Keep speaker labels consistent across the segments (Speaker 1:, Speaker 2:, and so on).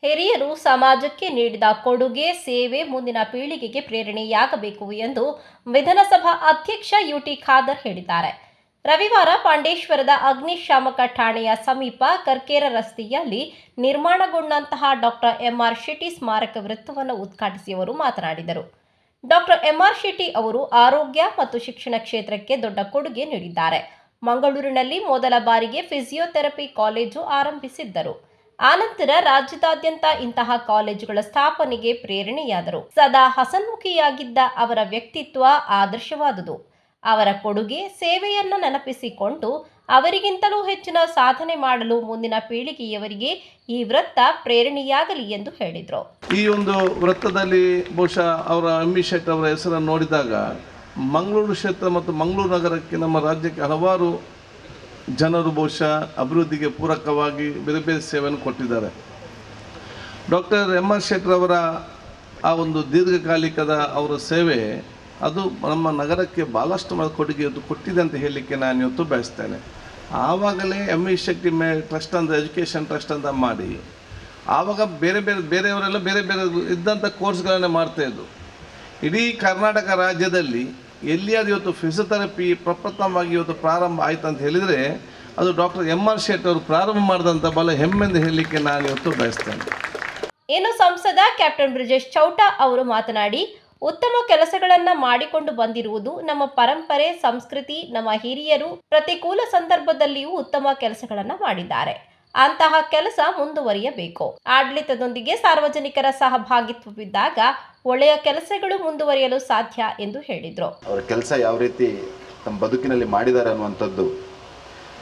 Speaker 1: ಹಿರಿಯರು ಸಮಾಜಕ್ಕೆ ನೀಡಿದ ಕೊಡುಗೆ, ಸೇವೆ ಮುಂದಿನ ಪೀಳಿಗೆಗೆ ಪ್ರೇರಣೆಯಾಗಬೇಕು ಎಂದು ವಿಧಾನಸಭಾ ಅಧ್ಯಕ್ಷ ಯುಟಿ ಖಾದರ್ ಹೇಳಿದ್ದಾರೆ. ರವಿವಾರ ಪಾಂಡೇಶ್ವರದ ಅಗ್ನಿಶಾಮಕ ಠಾಣೆಯ ಸಮೀಪ ಕರ್ಕೇರ ರಸ್ತೆಯಲ್ಲಿ ನಿರ್ಮಾಣಗೊಂಡಂತಹ ಡಾಕ್ಟರ್ ಎಂಆರ್ ಶೆಟ್ಟಿ ಸ್ಮಾರಕ ವೃತ್ತವನ್ನು ಉದ್ಘಾಟಿಸಿ ಅವರು ಮಾತನಾಡಿದರು. ಡಾಕ್ಟರ್ ಎಂಆರ್ ಶೆಟ್ಟಿ ಅವರು ಆರೋಗ್ಯ ಮತ್ತು ಶಿಕ್ಷಣ ಕ್ಷೇತ್ರಕ್ಕೆ ದೊಡ್ಡ ಕೊಡುಗೆ ನೀಡಿದ್ದಾರೆ. ಮಂಗಳೂರಿನಲ್ಲಿ ಮೊದಲ ಬಾರಿಗೆ ಫಿಸಿಯೋಥೆರಪಿ ಕಾಲೇಜು ಆರಂಭಿಸಿದ್ದರು. ಆನಂತರ ರಾಜ್ಯದಾದ್ಯಂತ ಇಂತಹ ಕಾಲೇಜುಗಳ ಸ್ಥಾಪನೆಗೆ ಪ್ರೇರಣೆಯಾದರು. ಸದಾ ಹಸನ್ಮುಖಿಯಾಗಿದ್ದ ಅವರ ವ್ಯಕ್ತಿತ್ವ ಆದರ್ಶವಾದುದು. ಅವರ ಕೊಡುಗೆ, ಸೇವೆಯನ್ನು ನೆನಪಿಸಿಕೊಂಡು ಅವರಿಗಿಂತಲೂ ಹೆಚ್ಚಿನ ಸಾಧನೆ ಮಾಡಲು ಮುಂದಿನ ಪೀಳಿಗೆಯವರಿಗೆ ಈ ವೃತ್ತ ಪ್ರೇರಣೆಯಾಗಲಿ ಎಂದು ಹೇಳಿದರು.
Speaker 2: ಈ ಒಂದು ವೃತ್ತದಲ್ಲಿ ಬಹುಶಃ ಅವರ ಎಂ.ವಿ. ಶೆಟ್ಟಿ ಅವರ ಹೆಸರನ್ನು ನೋಡಿದಾಗ ಮಂಗಳೂರು ಕ್ಷೇತ್ರ ಮತ್ತು ಮಂಗಳೂರು ನಗರಕ್ಕೆ, ನಮ್ಮ ರಾಜ್ಯಕ್ಕೆ ಹಲವಾರು ಜನರು ಬಹುಶಃ ಅಭಿವೃದ್ಧಿಗೆ ಪೂರಕವಾಗಿ ಬೇರೆ ಬೇರೆ ಸೇವೆಯನ್ನು ಕೊಟ್ಟಿದ್ದಾರೆ. Doctor MR. ಶೆಟ್ಟಿರವರ ಆ ಒಂದು ದೀರ್ಘಕಾಲಿಕದ ಅವರ ಸೇವೆ ಅದು ನಮ್ಮ ನಗರಕ್ಕೆ ಭಾಳಷ್ಟು ಕೊಡುಗೆ ಕೊಟ್ಟಿದೆ ಅಂತ ಹೇಳಲಿಕ್ಕೆ ನಾನು ಇವತ್ತು ಬಯಸ್ತೇನೆ. ಆವಾಗಲೇ ಎಂ.ವಿ. ಶೆಟ್ಟಿ ಟ್ರಸ್ಟ್ ಅಂತ, ಎಜುಕೇಷನ್ ಟ್ರಸ್ಟ್ ಅಂತ ಮಾಡಿ ಆವಾಗ ಬೇರೆಯವರೆಲ್ಲ ಬೇರೆ ಇದ್ದಂಥ ಕೋರ್ಸ್ಗಳನ್ನೇ ಮಾಡ್ತಾಯಿದ್ರು. ಇಡೀ ಕರ್ನಾಟಕ ರಾಜ್ಯದಲ್ಲಿ ಎಲ್ಲಿಯಾದ ಇವತ್ತು ಫಿಸಿಯೋಥೆರಪಿ ಪ್ರಪ್ರಥಮವಾಗಿ ಇವತ್ತು ಪ್ರಾರಂಭ ಆಯಿತು ಅಂತ ಹೇಳಿದರೆ ಅದು ಡಾಕ್ಟರ್ ಎಂಆರ್ ಶೆಟ್ಟಿ ಅವರು ಪ್ರಾರಂಭ ಮಾಡಿದಂಥ ಬಲ ಹೆಮ್ಮೆಂದು ಹೇಳಲಿಕ್ಕೆ ನಾನು ಇವತ್ತು ಬಯಸ್ತೇನೆ.
Speaker 1: ಇನ್ನು ಸಂಸದ ಕ್ಯಾಪ್ಟನ್ ಬ್ರಿಜೇಶ್ ಚೌಟಾ ಅವರು ಮಾತನಾಡಿ, ಉತ್ತಮ ಕೆಲಸಗಳನ್ನು ಮಾಡಿಕೊಂಡು ಬಂದಿರುವುದು ನಮ್ಮ ಪರಂಪರೆ, ಸಂಸ್ಕೃತಿ. ನಮ್ಮ ಹಿರಿಯರು ಪ್ರತಿಕೂಲ ಸಂದರ್ಭದಲ್ಲಿಯೂ ಉತ್ತಮ ಕೆಲಸಗಳನ್ನು ಮಾಡಿದ್ದಾರೆ. ಅಂತಹ ಕೆಲಸ ಮುಂದುವರಿಯಬೇಕು. ಆಡಳಿತದೊಂದಿಗೆ ಸಾರ್ವಜನಿಕರ ಸಹಭಾಗಿತ್ವವಿದ್ದಾಗ ಒಳ್ಳೆಯ ಕೆಲಸಗಳು ಮುಂದುವರಿಯಲು ಸಾಧ್ಯ ಎಂದು ಹೇಳಿದರು.
Speaker 3: ಅವರ ಕೆಲಸ ಯಾವ ರೀತಿ ತಮ್ಮ ಬದುಕಿನಲ್ಲಿ ಮಾಡಿದ್ದಾರೆ ಅನ್ನುವಂಥದ್ದು,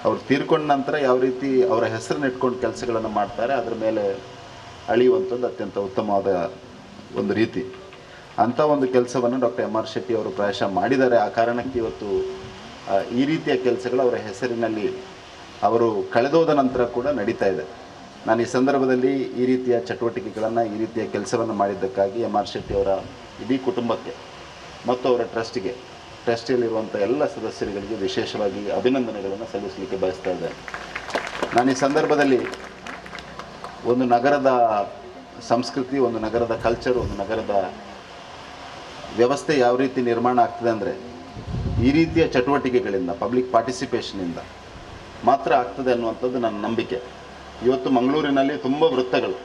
Speaker 3: ಅವರು ತೀರ್ಕೊಂಡ ನಂತರ ಯಾವ ರೀತಿ ಅವರ ಹೆಸರನ್ನ ಇಟ್ಕೊಂಡು ಕೆಲಸಗಳನ್ನು ಮಾಡ್ತಾರೆ, ಅದರ ಮೇಲೆ ಅಳಿಯುವಂಥದ್ದು ಅತ್ಯಂತ ಉತ್ತಮವಾದ ಒಂದು ರೀತಿ. ಅಂಥ ಒಂದು ಕೆಲಸವನ್ನು ಡಾಕ್ಟರ್ ಎಂ.ಆರ್. ಶೆಟ್ಟಿ ಅವರು ಪ್ರಾಯಶಃ ಮಾಡಿದ್ದಾರೆ. ಆ ಕಾರಣಕ್ಕೆ ಇವತ್ತು ಈ ರೀತಿಯ ಕೆಲಸಗಳು ಅವರ ಹೆಸರಿನಲ್ಲಿ ಅವರು ಕಳೆದೋದ ನಂತರ ಕೂಡ ನಡೀತಾ ಇದೆ. ನಾನು ಈ ಸಂದರ್ಭದಲ್ಲಿ ಈ ರೀತಿಯ ಚಟುವಟಿಕೆಗಳನ್ನು, ಈ ರೀತಿಯ ಕೆಲಸವನ್ನು ಮಾಡಿದ್ದಕ್ಕಾಗಿ ಎಂ.ಆರ್. ಶೆಟ್ಟಿ ಅವರ ಇಡೀ ಕುಟುಂಬಕ್ಕೆ ಮತ್ತು ಅವರ ಟ್ರಸ್ಟಿಯಲ್ಲಿರುವಂಥ ಎಲ್ಲ ಸದಸ್ಯರುಗಳಿಗೆ ವಿಶೇಷವಾಗಿ ಅಭಿನಂದನೆಗಳನ್ನು ಸಲ್ಲಿಸಲಿಕ್ಕೆ ಬಯಸ್ತಾ ಇದ್ದೇನೆ. ನಾನು ಈ ಸಂದರ್ಭದಲ್ಲಿ ಒಂದು ನಗರದ ಸಂಸ್ಕೃತಿ, ಒಂದು ನಗರದ ಕಲ್ಚರ್, ಒಂದು ನಗರದ ವ್ಯವಸ್ಥೆ ಯಾವ ರೀತಿ ನಿರ್ಮಾಣ ಆಗ್ತದೆ ಅಂದರೆ ಈ ರೀತಿಯ ಚಟುವಟಿಕೆಗಳಿಂದ, ಪಬ್ಲಿಕ್ ಪಾರ್ಟಿಸಿಪೇಷನಿಂದ ಮಾತ್ರ ಆಗ್ತದೆ ಅನ್ನುವಂಥದ್ದು ನನ್ನ ನಂಬಿಕೆ. ಇವತ್ತು ಮಂಗಳೂರಿನಲ್ಲಿ ತುಂಬ ವೃತ್ತಗಳು,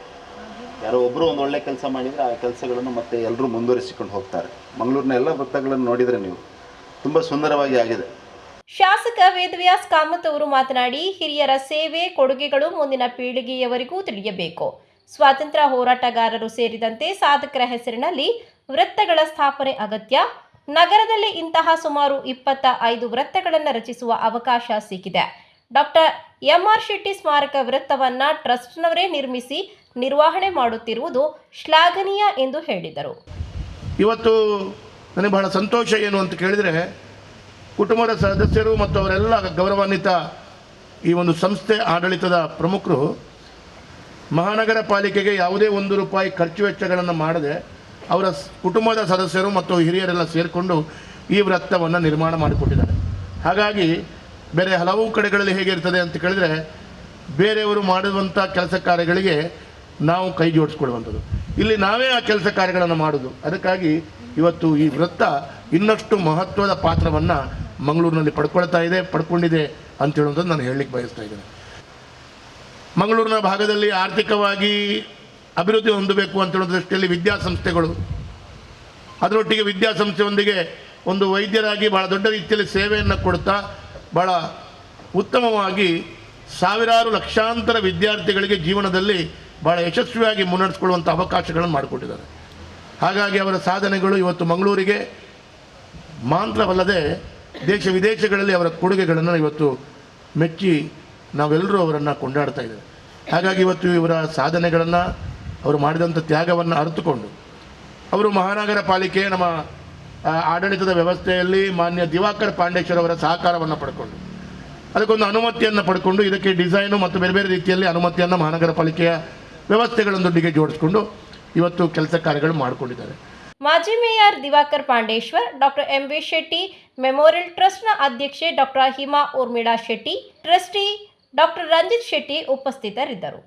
Speaker 3: ಯಾರೋ ಒಬ್ಬರು ಒಂದು ಒಳ್ಳೆ ಕೆಲಸ ಮಾಡಿದರೆ ಆ ಕೆಲಸಗಳನ್ನು ಮತ್ತೆ ಎಲ್ಲರೂ ಮುಂದುವರಿಸಿಕೊಂಡು ಹೋಗ್ತಾರೆ. ಮಂಗಳೂರಿನ ಎಲ್ಲ ವೃತ್ತಗಳನ್ನು ನೋಡಿದರೆ ನೀವು ತುಂಬ ಸುಂದರವಾಗಿ ಆಗಿದೆ.
Speaker 1: ಶಾಸಕ ವೇದವ್ಯಾಸ್ ಕಾಮತ್ ಅವರು ಮಾತನಾಡಿ, ಹಿರಿಯರ ಸೇವೆ, ಕೊಡುಗೆಗಳು ಮುಂದಿನ ಪೀಳಿಗೆಯವರಿಗೂ ತಿಳಿಯಬೇಕು. ಸ್ವಾತಂತ್ರ್ಯ ಹೋರಾಟಗಾರರು ಸೇರಿದಂತೆ ಸಾಧಕರ ಹೆಸರಿನಲ್ಲಿ ವೃತ್ತಗಳ ಸ್ಥಾಪನೆ ಅಗತ್ಯ. ನಗರದಲ್ಲಿ ಇಂತಹ ಸುಮಾರು 25 ವೃತ್ತಗಳನ್ನು ರಚಿಸುವ ಅವಕಾಶ ಸಿಕ್ಕಿದೆ. ಡಾಕ್ಟರ್ ಎಂಆರ್ ಶೆಟ್ಟಿ ಸ್ಮಾರಕ ವೃತ್ತವನ್ನು ಟ್ರಸ್ಟ್ನವರೇ ನಿರ್ಮಿಸಿ ನಿರ್ವಹಣೆ ಮಾಡುತ್ತಿರುವುದು ಶ್ಲಾಘನೀಯ ಎಂದು ಹೇಳಿದರು.
Speaker 4: ಇವತ್ತು ನನಗೆ ಬಹಳ ಸಂತೋಷ ಏನು ಅಂತ ಕೇಳಿದರೆ, ಕುಟುಂಬದ ಸದಸ್ಯರು ಮತ್ತು ಅವರೆಲ್ಲ ಗೌರವಾನ್ವಿತ ಈ ಒಂದು ಸಂಸ್ಥೆ ಆಡಳಿತದ ಪ್ರಮುಖರು ಮಹಾನಗರ ಪಾಲಿಕೆಗೆ ಯಾವುದೇ ₹1 ಖರ್ಚು ವೆಚ್ಚಗಳನ್ನು ಮಾಡದೆ ಅವರ ಕುಟುಂಬದ ಸದಸ್ಯರು ಮತ್ತು ಹಿರಿಯರೆಲ್ಲ ಸೇರಿಕೊಂಡು ಈ ವೃತ್ತವನ್ನು ನಿರ್ಮಾಣ ಮಾಡಿಕೊಟ್ಟಿದ್ದಾರೆ. ಹಾಗಾಗಿ ಬೇರೆ ಹಲವು ಕಡೆಗಳಲ್ಲಿ ಹೇಗಿರ್ತದೆ ಅಂತ ಕೇಳಿದರೆ, ಬೇರೆಯವರು ಮಾಡುವಂಥ ಕೆಲಸ ಕಾರ್ಯಗಳಿಗೆ ನಾವು ಕೈ ಜೋಡಿಸ್ಕೊಳ್ಳುವಂಥದ್ದು, ಇಲ್ಲಿ ನಾವೇ ಆ ಕೆಲಸ ಕಾರ್ಯಗಳನ್ನು ಮಾಡೋದು. ಅದಕ್ಕಾಗಿ ಇವತ್ತು ಈ ವೃತ್ತ ಇನ್ನಷ್ಟು ಮಹತ್ವದ ಪಾತ್ರವನ್ನು ಮಂಗಳೂರಿನಲ್ಲಿ ಪಡ್ಕೊಂಡಿದೆ ಅಂತ ಹೇಳುವಂಥದ್ದು ನಾನು ಹೇಳಲಿಕ್ಕೆ ಬಯಸ್ತಾ ಇದ್ದೇನೆ. ಮಂಗಳೂರಿನ ಭಾಗದಲ್ಲಿ ಆರ್ಥಿಕವಾಗಿ ಅಭಿವೃದ್ಧಿ ಹೊಂದಬೇಕು ಅಂತ ಹೇಳೋ ದೃಷ್ಟಿಯಲ್ಲಿ ವಿದ್ಯಾಸಂಸ್ಥೆಗಳು, ಅದರೊಟ್ಟಿಗೆ ವಿದ್ಯಾಸಂಸ್ಥೆಯೊಂದಿಗೆ ಒಂದು ವೈದ್ಯರಾಗಿ ಭಾಳ ದೊಡ್ಡ ರೀತಿಯಲ್ಲಿ ಸೇವೆಯನ್ನು ಕೊಡ್ತಾ ಭಾಳ ಉತ್ತಮವಾಗಿ ಸಾವಿರಾರು ಲಕ್ಷಾಂತರ ವಿದ್ಯಾರ್ಥಿಗಳಿಗೆ ಜೀವನದಲ್ಲಿ ಭಾಳ ಯಶಸ್ವಿಯಾಗಿ ಮುನ್ನಡೆಸ್ಕೊಳ್ಳುವಂಥ ಅವಕಾಶಗಳನ್ನು ಮಾಡಿಕೊಟ್ಟಿದ್ದಾರೆ. ಹಾಗಾಗಿ ಅವರ ಸಾಧನೆಗಳು ಇವತ್ತು ಮಂಗಳೂರಿಗೆ ಮಾತ್ರವಲ್ಲದೆ ದೇಶ ವಿದೇಶಗಳಲ್ಲಿ ಅವರ ಕೊಡುಗೆಗಳನ್ನು ಇವತ್ತು ಮೆಚ್ಚಿ ನಾವೆಲ್ಲರೂ ಅವರನ್ನು ಕೊಂಡಾಡ್ತಾ ಇದ್ದೇವೆ. ಹಾಗಾಗಿ ಇವತ್ತು ಇವರ ಸಾಧನೆಗಳನ್ನು, ಅವರು ಮಾಡಿದಂಥ ತ್ಯಾಗವನ್ನು ಅರಿತುಕೊಂಡು ಅವರು ಮಹಾನಗರ ಪಾಲಿಕೆ, ನಮ್ಮ ಆಡಳಿತದ ವ್ಯವಸ್ಥೆಯಲ್ಲಿ ಮಾನ್ಯ ದಿವಾಕರ್ ಪಾಂಡೇಶ್ವರ್ ಅವರ ಸಹಕಾರವನ್ನು ಪಡ್ಕೊಂಡು, ಅದಕ್ಕೊಂದು ಅನುಮತಿಯನ್ನು ಪಡ್ಕೊಂಡು, ಇದಕ್ಕೆ ಡಿಸೈನು ಮತ್ತು ಬೇರೆ ಬೇರೆ ರೀತಿಯಲ್ಲಿ ಅನುಮತಿಯನ್ನು ಮಹಾನಗರ ಪಾಲಿಕೆಯ ವ್ಯವಸ್ಥೆಗಳೊಂದಿಗೆ ಜೋಡಿಸ್ಕೊಂಡು ಇವತ್ತು ಕೆಲಸ ಕಾರ್ಯಗಳು ಮಾಡಿಕೊಂಡಿದ್ದಾರೆ.
Speaker 1: ಮಾಜಿ mayor Diwakar Pandeshwar, doctor M V. Shetty memorial ಟ್ರಸ್ಟ್ನ ಅಧ್ಯಕ್ಷೆ doctor Hima Urmila Shetty, trustee doctor Ranjith Shetty ಉಪಸ್ಥಿತರಿದ್ದರು.